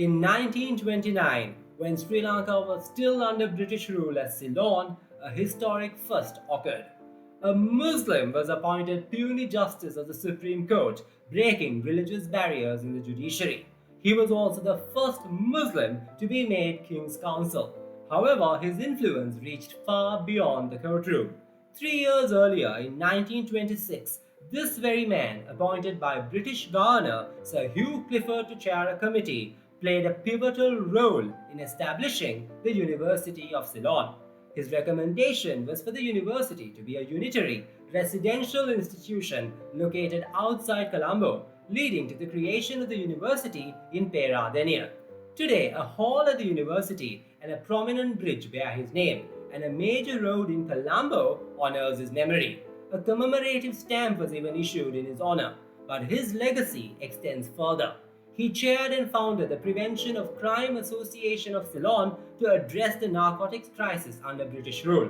In 1929, when Sri Lanka was still under British rule as Ceylon, a historic first occurred. A Muslim was appointed puisne justice of the Supreme Court, breaking religious barriers in the judiciary. He was also the first Muslim to be made King's Counsel. However, his influence reached far beyond the courtroom. 3 years earlier, in 1926, this very man, appointed by British Governor Sir Hugh Clifford to chair a committee, played a pivotal role in establishing the University of Ceylon. His recommendation was for the university to be a unitary, residential institution located outside Colombo, leading to the creation of the university in Peradeniya. Today, a hall at the university and a prominent bridge bear his name, and a major road in Colombo honors his memory. A commemorative stamp was even issued in his honor, but his legacy extends further. He chaired and founded the Prevention of Crime Association of Ceylon to address the narcotics crisis under British rule.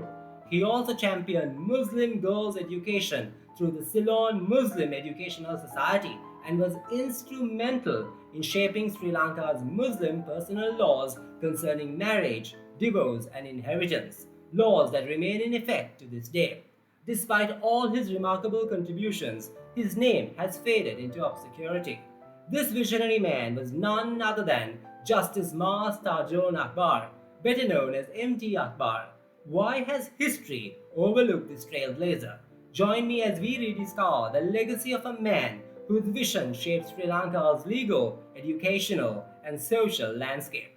He also championed Muslim girls' education through the Ceylon Muslim Educational Society and was instrumental in shaping Sri Lanka's Muslim personal laws concerning marriage, divorce, and inheritance, laws that remain in effect to this day. Despite all his remarkable contributions, his name has faded into obscurity. This visionary man was none other than Justice Maas Thajon Akbar, better known as M.T. Akbar. Why has history overlooked this trailblazer? Join me as we rediscover the legacy of a man whose vision shaped Sri Lanka's legal, educational, and social landscape.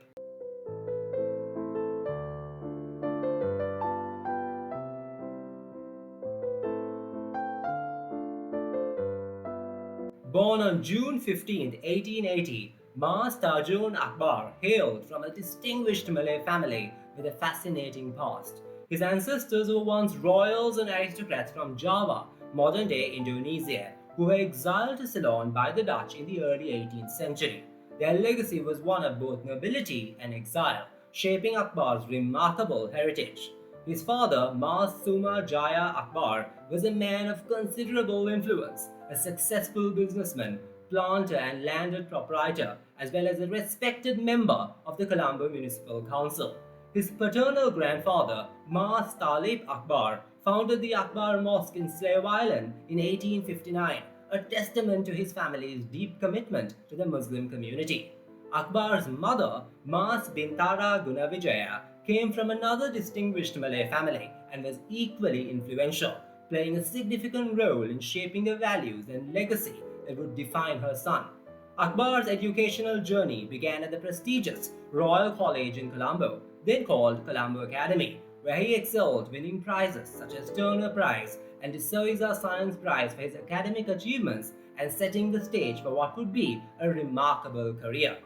Born on June 15, 1880, Maas Thajon Akbar hailed from a distinguished Malay family with a fascinating past. His ancestors were once royals and aristocrats from Java, modern-day Indonesia, who were exiled to Ceylon by the Dutch in the early 18th century. Their legacy was one of both nobility and exile, shaping Akbar's remarkable heritage. His father, Maas Jaya Akbar, was a man of considerable influence, a successful businessman, planter and landed proprietor, as well as a respected member of the Colombo Municipal Council. His paternal grandfather, Maas Talib Akbar, founded the Akbar Mosque in Slave Island in 1859, a testament to his family's deep commitment to the Muslim community. Akbar's mother, Maas Bintara Gunavijaya, came from another distinguished Malay family and was equally influential, playing a significant role in shaping the values and legacy that would define her son. Akbar's educational journey began at the prestigious Royal College in Colombo, then called Colombo Academy, where he excelled, winning prizes such as Turner Prize and De Souza Science Prize for his academic achievements and setting the stage for what would be a remarkable career.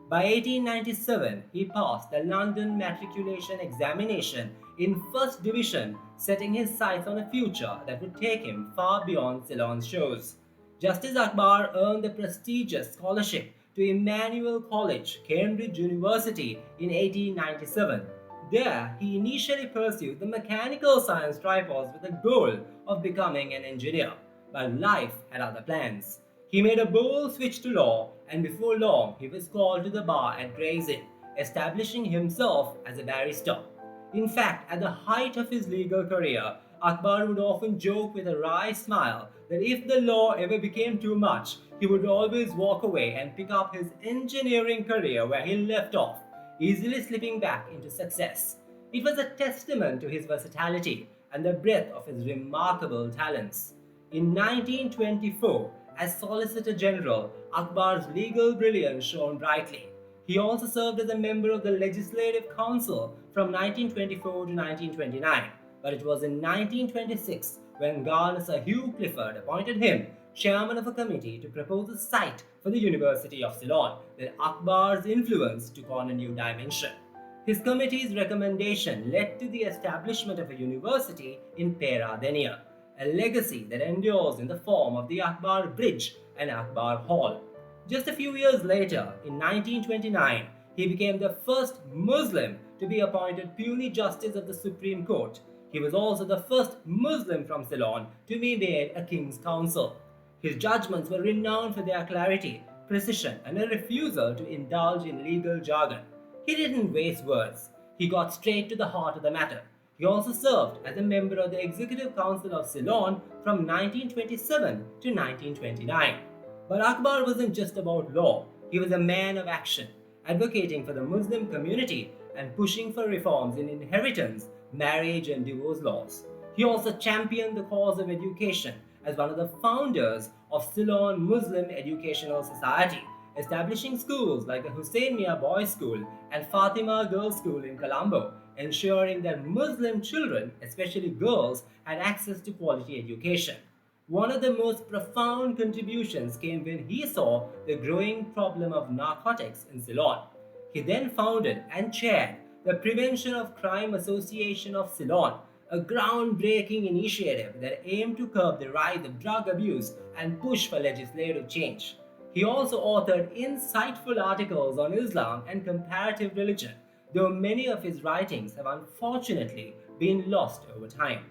By 1897, he passed the London Matriculation Examination in First Division, setting his sights on a future that would take him far beyond Ceylon's shores. Justice Akbar earned the prestigious scholarship to Emmanuel College, Cambridge University in 1897. There, he initially pursued the mechanical science tripos with the goal of becoming an engineer, but life had other plans. He made a bold switch to law, and before long he was called to the bar at Graya, establishing himself as a barrister. In fact, at the height of his legal career, Akbar would often joke with a wry smile that if the law ever became too much, he would always walk away and pick up his engineering career where he left off, easily slipping back into success. It was a testament to his versatility and the breadth of his remarkable talents. In 1924, as Solicitor General, Akbar's legal brilliance shone brightly. He also served as a member of the Legislative Council from 1924 to 1929, but it was in 1926 when Governor Sir Hugh Clifford appointed him chairman of a committee to propose a site for the University of Ceylon that Akbar's influence took on a new dimension. His committee's recommendation led to the establishment of a university in Peradeniya, a legacy that endures in the form of the Akbar Bridge and Akbar Hall. Just a few years later, in 1929, he became the first Muslim to be appointed puisne justice of the Supreme Court. He was also the first Muslim from Ceylon to be made a King's Counsel. His judgments were renowned for their clarity, precision, and a refusal to indulge in legal jargon. He didn't waste words. He got straight to the heart of the matter. He also served as a member of the Executive Council of Ceylon from 1927 to 1929. But Akbar wasn't just about law, he was a man of action, advocating for the Muslim community and pushing for reforms in inheritance, marriage, and divorce laws. He also championed the cause of education as one of the founders of Ceylon Muslim Educational Society, establishing schools like the Hussein Mia Boys School and Fatima Girls School in Colombo, ensuring that Muslim children, especially girls, had access to quality education. One of the most profound contributions came when he saw the growing problem of narcotics in Ceylon. He then founded and chaired the Prevention of Crime Association of Ceylon, a groundbreaking initiative that aimed to curb the rise of drug abuse and push for legislative change. He also authored insightful articles on Islam and comparative religion, though many of his writings have unfortunately been lost over time.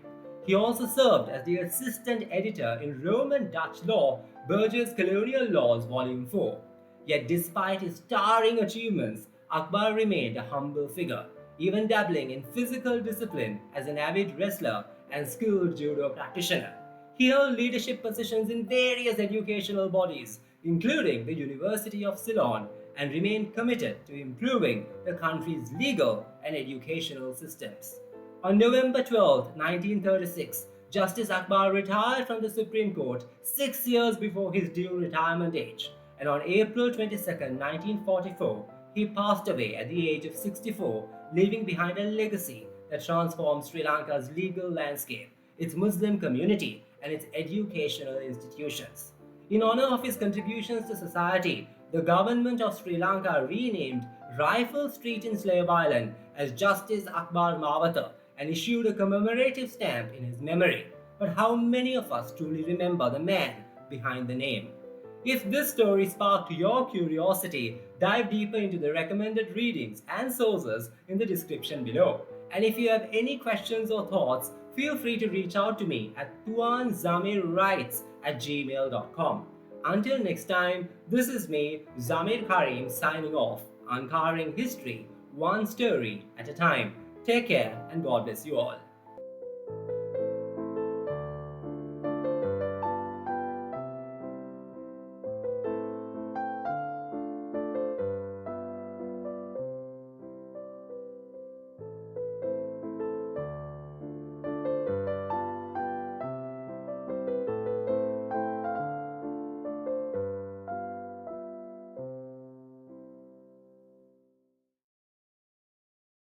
He also served as the assistant editor in Roman Dutch law, Berger's Colonial Laws, Volume 4. Yet, despite his towering achievements, Akbar remained a humble figure, even dabbling in physical discipline as an avid wrestler and skilled judo practitioner. He held leadership positions in various educational bodies, including the University of Ceylon, and remained committed to improving the country's legal and educational systems. On November 12, 1936, Justice Akbar retired from the Supreme Court 6 years before his due retirement age, and on April 22, 1944, he passed away at the age of 64, leaving behind a legacy that transformed Sri Lanka's legal landscape, its Muslim community, and its educational institutions. In honor of his contributions to society, the government of Sri Lanka renamed Rifle Street in Slave Island as Justice Akbar Mawata and issued a commemorative stamp in his memory. But how many of us truly remember the man behind the name? If this story sparked your curiosity, dive deeper into the recommended readings and sources in the description below. And if you have any questions or thoughts, feel free to reach out to me at tuanzamirwrites@gmail.com. Until next time, this is me, Zamir Karim, signing off, uncovering history, one story at a time. Take care and God bless you all.